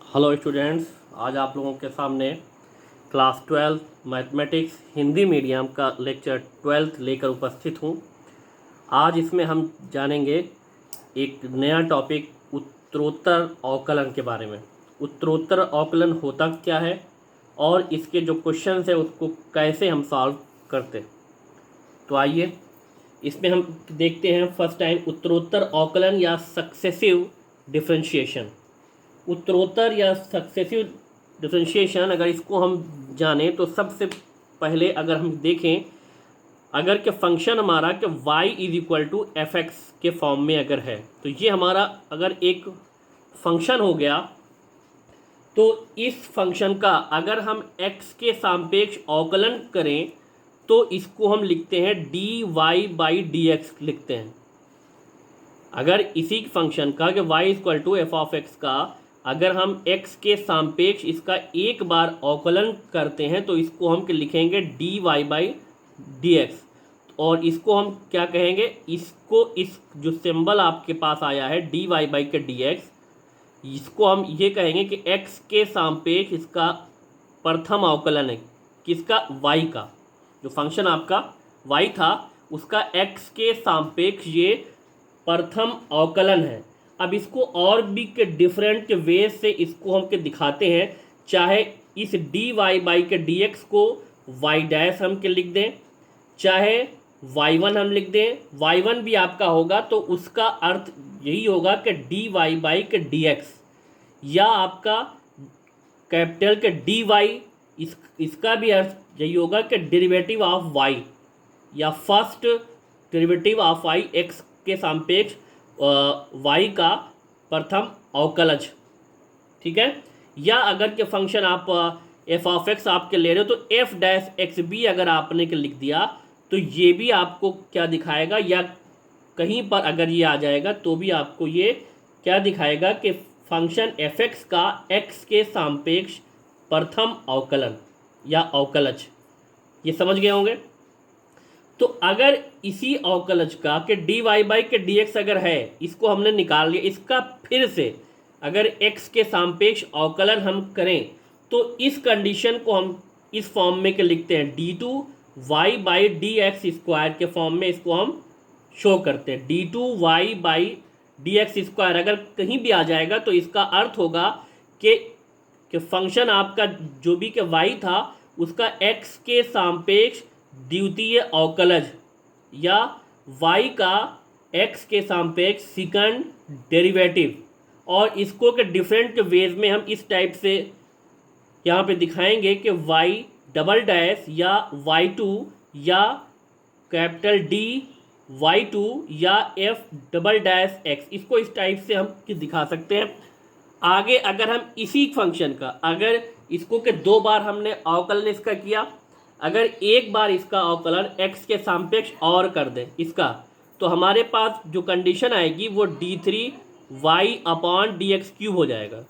Hello students, आज आप लोगों के सामने क्लास 12 मैथमेटिक्स हिंदी मीडियम का लेक्चर 12 लेकर उपस्थित हूँ। आज इसमें हम जानेंगे एक नया टॉपिक उत्तरोत्तर अवकलन के बारे में। उत्तरोत्तर अवकलन होता क्या है और इसके जो क्वेश्चन है उसको कैसे हम सॉल्व करते। तो आइए इसमें हम देखते हैं फर्स्ट टाइम उत्तरोत्तर अवकलन या सक्सेसिव डिफरेंशिएशन। उत्तरोत्तर या सक्सेसिव डिफरेंशिएशन अगर इसको हम जानें तो सबसे पहले अगर हम देखें, अगर के फंक्शन हमारा कि y is equal to f x के फॉर्म में अगर है तो ये हमारा अगर एक फंक्शन हो गया तो इस फंक्शन का अगर हम x के सापेक्ष अवकलन करें तो इसको हम लिखते हैं dy बाई डी एक्स लिखते हैं। अगर इसी फंक्शन का कि y equal to f of x का अगर हम x के सापेक्ष इसका एक बार अवकलन करते हैं तो इसको हम लिखेंगे dy बाई डी एक्स। और इसको हम क्या कहेंगे, इसको इस जो सिंबल आपके पास आया है dy बाई के डी एक्स, इसको हम ये कहेंगे कि x के सापेक्ष इसका प्रथम अवकलन है किसका, y का। जो फंक्शन आपका y था उसका x के सापेक्ष ये प्रथम अवकलन है। अब इसको और भी के डिफरेंट वेज से इसको हम के दिखाते हैं, चाहे इस dy बाई के dx को y डैश हम के लिख दें, चाहे y1 हम लिख दें, y1 भी आपका होगा तो उसका अर्थ यही होगा कि dy बाई के dx, या आपका कैपिटल के dy इसका भी अर्थ यही होगा कि डेरिवेटिव ऑफ y या first derivative of y x के सापेक्ष y का प्रथम अवकलज, ठीक है। या अगर के फंक्शन आप एफ ऑफ एक्स आपके ले रहे हो तो एफ डैश एक्स भी अगर आपने के लिख दिया तो ये भी आपको क्या दिखाएगा, या कहीं पर अगर ये आ जाएगा तो भी आपको ये क्या दिखाएगा कि फंक्शन एफ एक्स का एक्स के सापेक्ष प्रथम अवकलन या अवकलज। ये समझ गए होंगे। तो अगर इसी अवकलज का कि dy बाई के dx अगर है, इसको हमने निकाल लिया, इसका फिर से अगर x के सापेक्ष अवकलन हम करें तो इस कंडीशन को हम इस फॉर्म में के लिखते हैं d2y by d x square के फॉर्म में इसको हम शो करते हैं। d2y by d x square अगर कहीं भी आ जाएगा तो इसका अर्थ होगा कि फंक्शन आपका जो भी के y था उसका x के सापेक्ष द्वितीय अवकलज या y का x के सापेक्ष सेकंड डेरिवेटिव। और इसको के डिफरेंट वेज में हम इस टाइप से यहाँ पे दिखाएंगे कि y डबल डैश या y2 या कैपिटल D y2 या f डबल डैश x, इसको इस टाइप से हम दिखा सकते हैं। आगे अगर हम इसी फंक्शन का अगर इसको के दो बार हमने अवकलन इसका किया, अगर एक बार इसका अवकलन x के सापेक्ष और कर दें इसका, तो हमारे पास जो कंडीशन आएगी वो d3y upon d x cube हो जाएगा।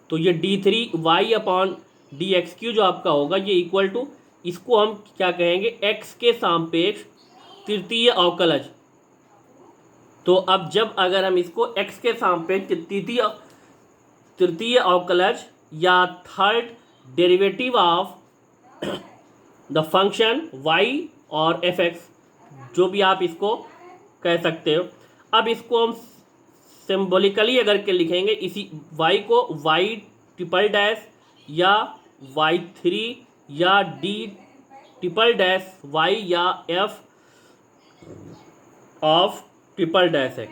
तो ये d3y upon d x cube जो आपका होगा ये इक्वल टू, इसको हम क्या कहेंगे, x के सापेक्ष तृतीय अवकलज। तो अब जब अगर हम इसको x के सापेक्ष तृतीय अवकलज या third derivative of the function y और एफ एक्स, जो भी आप इसको कह सकते हो, अब इसको हम सिंबॉलिकली अगर के लिखेंगे, इसी y को y ट्रिपल डैश या y3 या d ट्रिपल डैश y या f of triple dash x।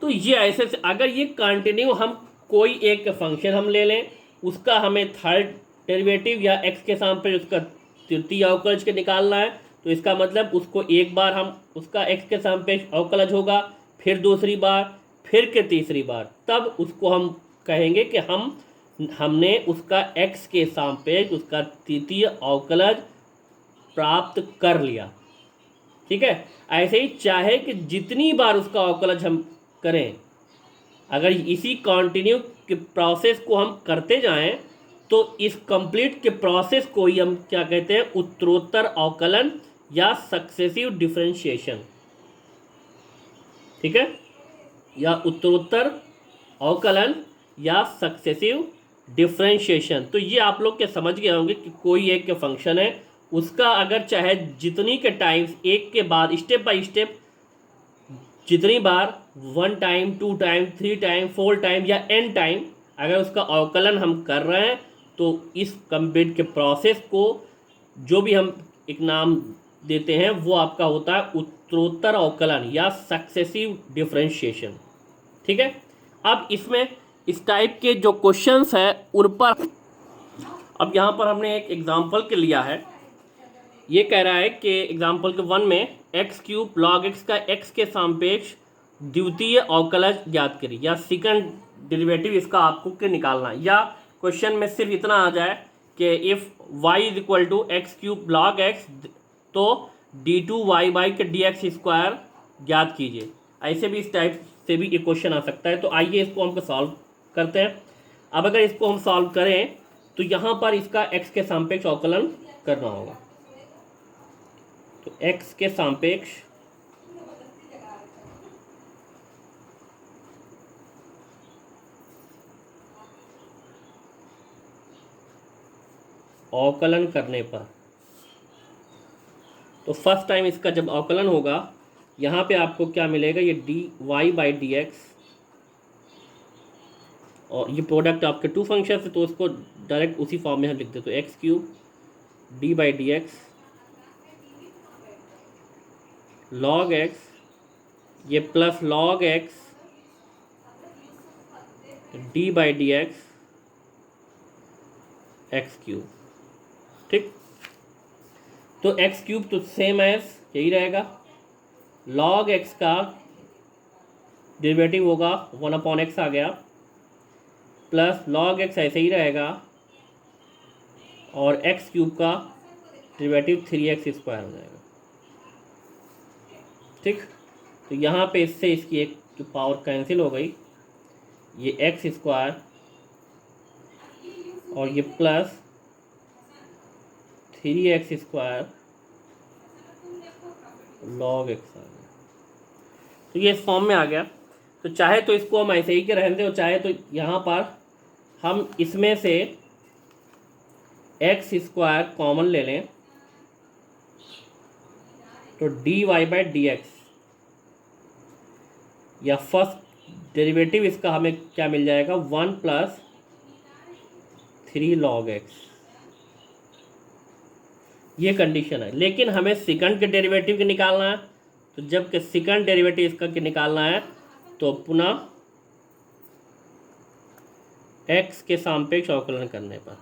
तो ये ऐसे से अगर ये कंटिन्यू हम कोई एक फंक्शन हम ले लें, उसका हमें थर्ड डेरिवेटिव या x के सापेक्ष उसका तृतीय अवकलज के निकालना है, तो इसका मतलब उसको एक बार हम उसका x के सापेक्ष अवकलज होगा, फिर दूसरी बार, फिर के तीसरी बार, तब उसको हम कहेंगे कि हमने उसका x के सापेक्ष उसका तृतीय अवकलज प्राप्त कर लिया, ठीक है। ऐसे ही चाहे कि जितनी बार उसका अवकलज हम करें, अगर इसी कंटिन्यू के प्रोसेस को हम करते जाएं तो इस कंप्लीट के प्रोसेस को ही हम क्या कहते हैं, उत्तरोत्तर अवकलन या सक्सेसिव डिफरेंशिएशन, ठीक है, या उत्तरोत्तर अवकलन या सक्सेसिव डिफरेंशिएशन। तो ये आप लोग के समझ गए होंगे कि कोई एक के फंक्शन है, उसका अगर चाहे जितनी के टाइम्स एक के बाद स्टेप बाय स्टेप जितनी बार 1 टाइम 2 टाइम 3 टाइम 4 टाइम या n टाइम अगर उसका अवकलन हम कर रहे हैं तो इस कंप्लीट के प्रोसेस को जो भी हम एक नाम देते हैं वो आपका होता है उत्तरोत्तर अवकलन या सक्सेसिव डिफरेंशिएशन। ठीक है। अब इसमें इस टाइप के जो क्वेश्चंस है उन पर अब यहाँ पर हमने एक एग्जांपल के लिया है। ये कह रहा है कि एग्जांपल के 1 में एक्स क्यूब लॉग एक्स का एक्स के सापेक्ष द्वितीय अवकलज ज्ञात करी या सेकंड डेरिवेटिव इसका आपको के निकालना है। या क्वेश्चन में सिर्फ इतना आ जाए कि if y is equal to x cube log x तो d2y के dx स्क्वायर ज्ञात कीजिए। ऐसे भी इस टाइप से भी एक क्वेश्चन आ सकता है। तो आइए इसको हम सॉल्व करते हैं। अब अगर इसको हम सॉल्व करें तो यहाँ पर इसका x के सापेक्ष अवकलन करना होगा। तो x के सापेक्ष अवकलन करने पर तो फर्स्ट टाइम इसका जब अवकलन होगा यहाँ पे आपको क्या मिलेगा, ये dy/dx और ये प्रोडक्ट आपके टू फंक्शन है तो उसको डायरेक्ट उसी फॉर्म में हम लिख देते। तो x cube d/dx log x ये plus log x d/dx x cube. ठीक। तो एक्स क्यूब तो सेम एज यही रहेगा, log x का डेरिवेटिव होगा 1/x आ गया प्लस log x ऐसे ही रहेगा और एक्स क्यूब का डेरिवेटिव 3x स्क्वायर हो जाएगा। ठीक। तो यहाँ पे इससे इसकी एक जो पावर कैंसिल हो गई, ये एक्स स्क्वायर और ये plus 3x square log x आ गया। तो ये इस फॉर्म में आ गया। तो चाहे तो इसको हम ऐसे ही के रहने दें और चाहे तो यहाँ पर हम इसमें से एक्स स्क्वायर कॉमन ले लें तो dy/dx या फर्स्ट डेरिवेटिव इसका हमें क्या मिल जाएगा 1 + 3 log x। ये कंडीशन है। लेकिन हमें सेकंड के डेरिवेटिव के निकालना है। तो जब के सेकंड डेरिवेटिव इसका के निकालना है तो पुनः x के सापेक्ष अवकलन करने पर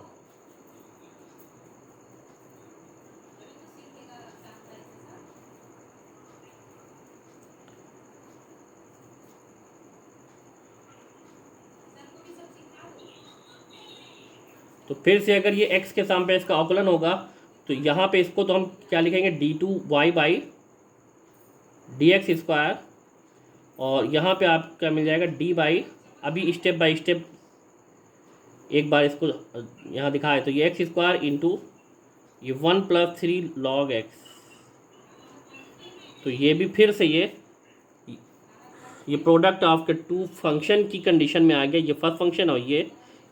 तो फिर से अगर ये x के सापेक्ष का अवकलन होगा तो यहाँ पे इसको तो हम क्या लिखेंगे d2y/dx स्क्वायर और यहाँ पे आपका मिल जाएगा d/, अभी स्टेप बाय स्टेप एक बार इसको यहाँ दिखाए तो ये एक्स स्क्वायर इंटू ये 1 + 3 log x। तो ये भी फिर से ये प्रोडक्ट आपके टू फंक्शन की कंडीशन में आ गया। ये फर्स्ट फंक्शन और ये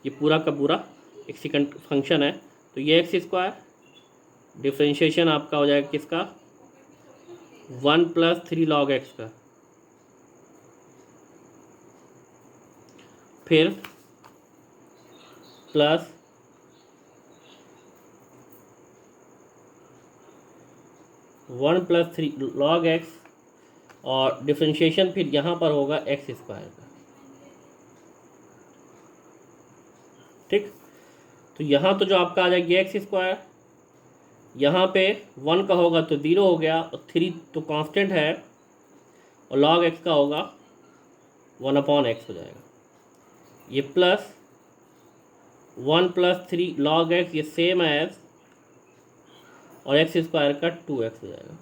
पूरा का पूरा एक सेकंड फंक्शन है। तो ये एक्स स्क्वायर डिफरेंशिएशन आपका हो जाएगा किसका 1 + 3 log x का, फिर प्लस 1 + 3 log x और डिफरेंशिएशन फिर यहाँ पर होगा एक्स स्क्वायर का। ठीक। तो यहाँ तो जो आपका आ जाएगा एक्स स्क्वायर, यहाँ पे 1 का होगा तो 0 हो गया और 3 तो कांस्टेंट है और log x का होगा 1/x हो जाएगा। ये प्लस 1 + 3 log x ये सेम एज और एक्स स्क्वायर का 2x हो जाएगा।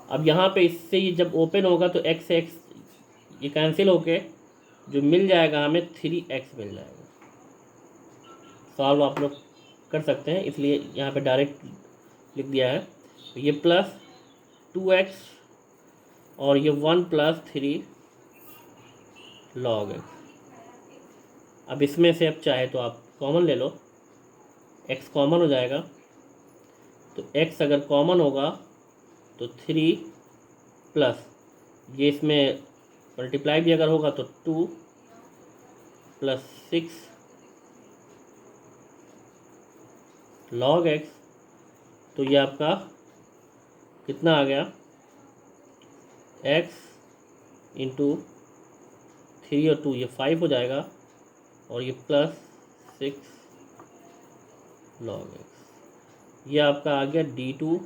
अब यहाँ पे इससे ये जब ओपन होगा तो x ये कैंसिल होके जो मिल जाएगा हमें 3x मिल जाएगा। सॉल्व आप लोग कर सकते हैं इसलिए यहाँ पे डायरेक्ट लिख दिया है। तो ये प्लस 2x और ये 1 + 3 log x। अब इसमें से अब चाहे तो आप कॉमन ले लो, x कॉमन हो जाएगा, तो x अगर कॉमन होगा तो 3 प्लस ये इसमें मल्टीप्लाई भी अगर होगा तो 2 प्लस 6 log x, तो ये आपका कितना आ गया, x इंटू 3 और 2 ये 5 हो जाएगा, और ये प्लस 6 log x, ये आपका आ गया d2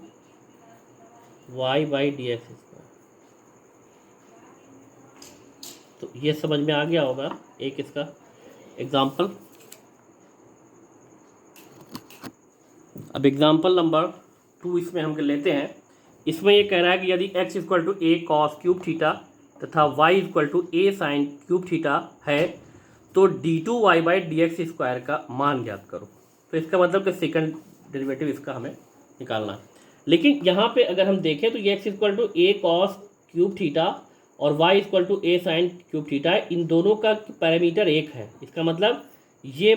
y by d x square. तो ये समझ में आ गया होगा एक इसका एग्जाम्पल। अब एग्जाम्पल नंबर 2 इसमें हम लेते हैं। इसमें ये कह रहा है कि यदि x equal to a cos cube theta तथा y equal to a sine cube theta है तो d2 y by d x square का मान ज्ञात करो। तो इसका मतलब कि सेकंड डेरिवेटिव इसका हमें निकालना है। लेकिन यहाँ पे अगर हम देखें तो ये x equal to a cos cube theta और y equal to a sine cube theta है, इन दोनों का पैरामीटर एक है। इसका मतलब ये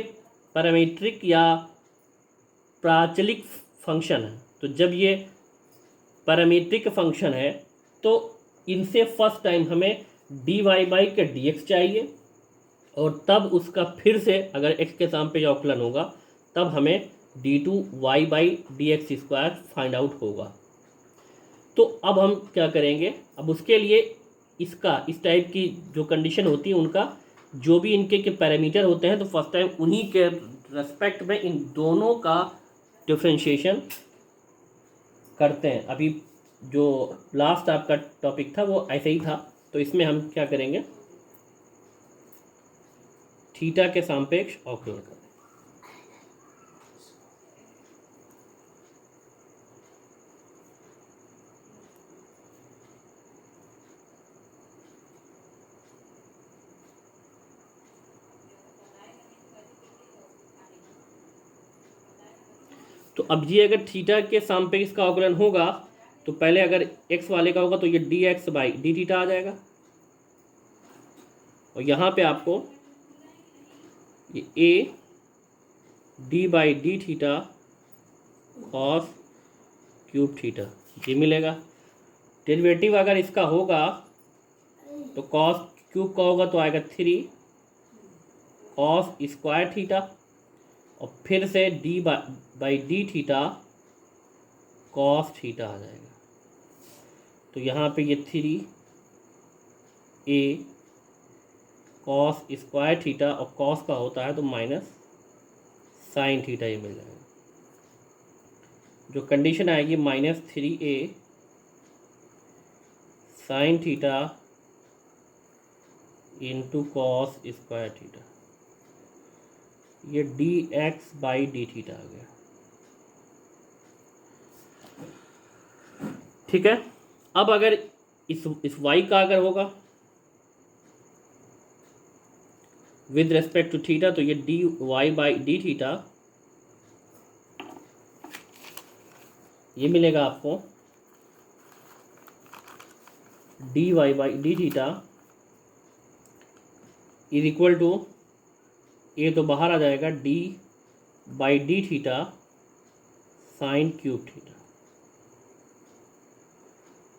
पैरामीट्रिक या प्राचलिक फंक्शन है। तो जब ये पैरामीट्रिक फंक्शन है तो इनसे फर्स्ट टाइम हमें डी वाई बाई का डी एक्स चाहिए, और तब उसका फिर से अगर x के साम पे अवकलन होगा तब हमें d2 y by d x square find out होगा। तो अब हम क्या करेंगे, अब उसके लिए इसका इस टाइप की जो कंडीशन होती है उनका जो भी इनके के पैरामीटर होते हैं तो फर्स्ट टाइम उन्हीं के रेस्पेक्ट में इन दोनों का डिफ्रेंशिएशन करते हैं। अभी जो लास्ट आपका टॉपिक था वो ऐसे ही था, तो इसमें हम क्या करेंगे, थीटा के सापेक्ष अवकलन करें। तो अब ये अगर थीटा के सापेक्ष का अवकलन होगा तो पहले अगर x वाले का होगा तो ये d x by d theta आ जाएगा, और यहाँ पे आपको ये a d by d theta cos cube theta ये मिलेगा। डेरिवेटिव अगर इसका होगा तो कॉस क्यूब का होगा तो आएगा 3 कॉस स्क्वायर थीटा, और फिर से d by d theta cos theta आ जाएगा। तो यहाँ पे ये 3a कॉस स्क्वायर थीटा और कॉस का होता है तो माइनस साइन थीटा ये मिल जाएगा। जो कंडीशन आएगी -3a sine theta into cos square theta, ये d x by d theta आ गया। ठीक है। अब अगर इस y का अगर होगा विद रेस्पेक्ट टू थीटा तो ये d y by d theta ये मिलेगा आपको d y by d theta is equal to, ये तो बाहर आ जाएगा, d by d theta sine cube theta,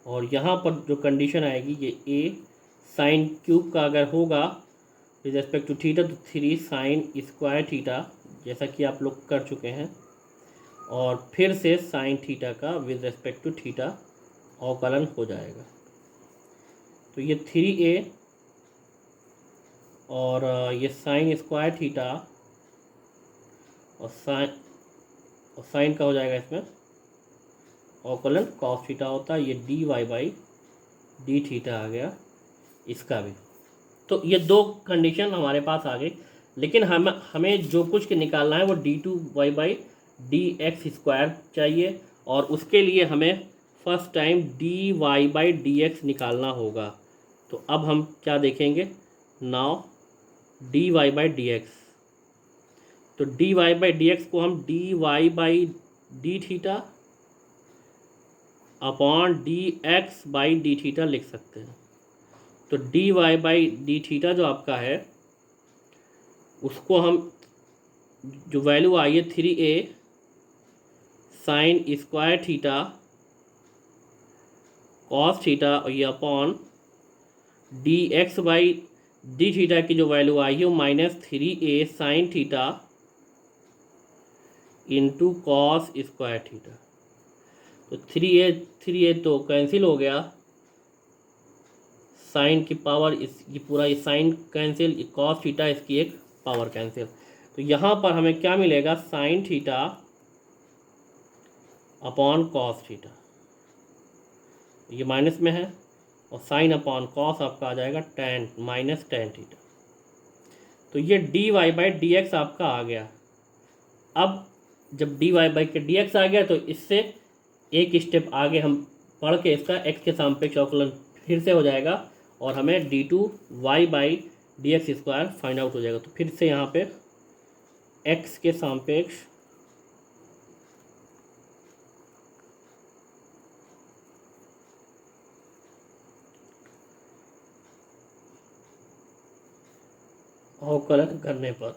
और यहाँ पर जो कंडीशन आएगी ये a साइन क्यूब का अगर होगा विद रेस्पेक्ट टू थीटा तो 3 साइन स्क्वायर थीटा जैसा कि आप लोग कर चुके हैं, और फिर से साइन थीटा का विद रेस्पेक्ट टू थीटा अवकलन हो जाएगा। तो ये 3a और ये साइन स्क्वायर थीटा और साइन का हो जाएगा इसमें अवकलन कॉस थीटा होता है, ये d y by d theta आ गया इसका भी। तो ये दो कंडीशन हमारे पास आ गई, लेकिन हमें जो कुछ के निकालना है वो d2 y by d x square चाहिए, और उसके लिए हमें first time d y by d x निकालना होगा। तो अब हम क्या देखेंगे, now d y by d x, तो d y by d x को हम d y by d theta upon d x by d theta लिख सकते हैं। तो d y by d theta जो आपका है उसको हम जो वैल्यू आई है 3a sine square theta cos theta और ये upon d x by d theta की जो वैल्यू आई है वो -3a sine theta into cos square theta. तो 3a तो कैंसिल हो गया, साइन की पावर इस ये पूरा ये साइन कैंसिल, कॉस थीटा इसकी एक पावर कैंसिल। तो यहाँ पर हमें क्या मिलेगा, sine theta upon cos theta, ये माइनस में है, और साइन अपॉन कॉस आपका आ जाएगा tan -tan थीटा। तो ये dy बाई dx आपका आ गया। अब जब dy बाई के dx आ गया तो इससे एक स्टेप आगे हम पढ़ के इसका x के सापेक्ष अवकलन फिर से हो जाएगा और हमें d2y by dx square find out हो जाएगा। तो फिर से यहाँ पे x के सापेक्ष अवकलन करने पर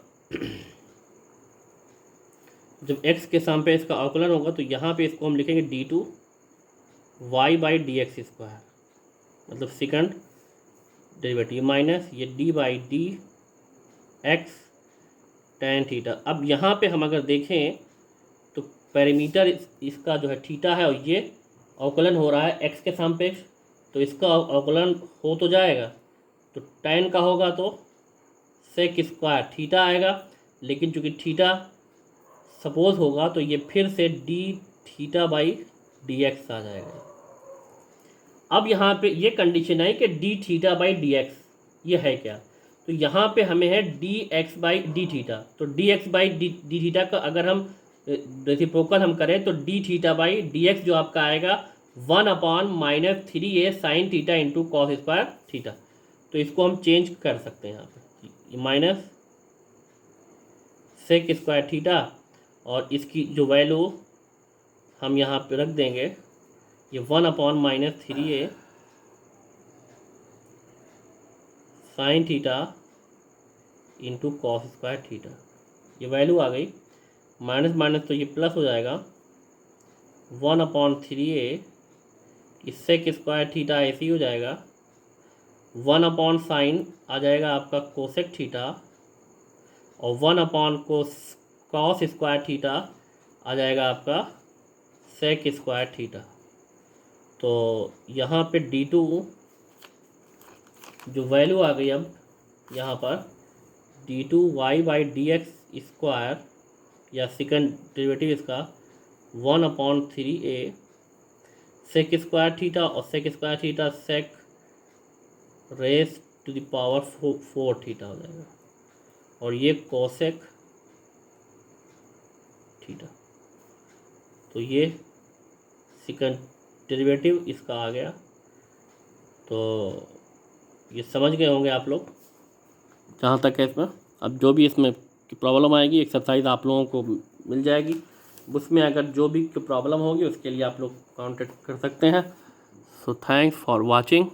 जब x के सापेक्ष का अवकलन होगा तो यहाँ पे इसको हम लिखेंगे d2y बाई dx स्क्वायर, मतलब सेकंड डेरिवेटिव माइनस ये d by d x tan theta. अब यहाँ पे हम अगर देखें तो पैरामीटर इसका जो है थीटा है और ये अवकलन हो रहा है x के सापेक्ष, तो इसका अवकलन हो तो जाएगा, तो tan का होगा तो सेक स्क्वायर थीटा आएगा, लेकिन चूंकि थीटा सपोज होगा तो ये फिर से d theta by d x आ जाएगा। अब यहाँ पे ये कंडीशन है कि d theta by d x ये है क्या, तो यहाँ पे हमें है d x by d theta. तो d x by d theta का अगर हम रेसिप्रोकल हम करें तो d theta by d x जो आपका आएगा 1/-3a sine theta into cos square theta. तो इसको हम चेंज कर सकते हैं यहाँ पे, माइनस सेक स्क्वायर थीटा और इसकी जो वैल्यू हम यहाँ पे रख देंगे ये 1/-3a sine theta into cos square theta. ये वैल्यू आ गई, माइनस माइनस तो ये प्लस हो जाएगा 1/3a, इससे स्क्वायर थीटा ऐसे ही हो जाएगा 1/साइन आ जाएगा आपका कोसेक थीटा और 1/कॉस स्क्वायर थीटा आ जाएगा आपका सेक स्क्वायर थीटा। तो यहाँ पे d2 जो वैल्यू आ गई, अब यहाँ पर d2y by d x square या सेकंड डेरिवेटिव इसका 1/3a सेक स्क्वायर थीटा और sec square theta sec raise to the power 4 theta हो जाएगा और ये कोसेक थीटा। तो ये सेकंड डेरिवेटिव इसका आ गया। तो ये समझ गए होंगे आप लोग जहाँ तक है इसमें। अब जो भी इसमें की प्रॉब्लम आएगी एक्सरसाइज आप लोगों को मिल जाएगी, उसमें अगर जो भी प्रॉब्लम होगी उसके लिए आप लोग कांटेक्ट कर सकते हैं। So thanks for watching.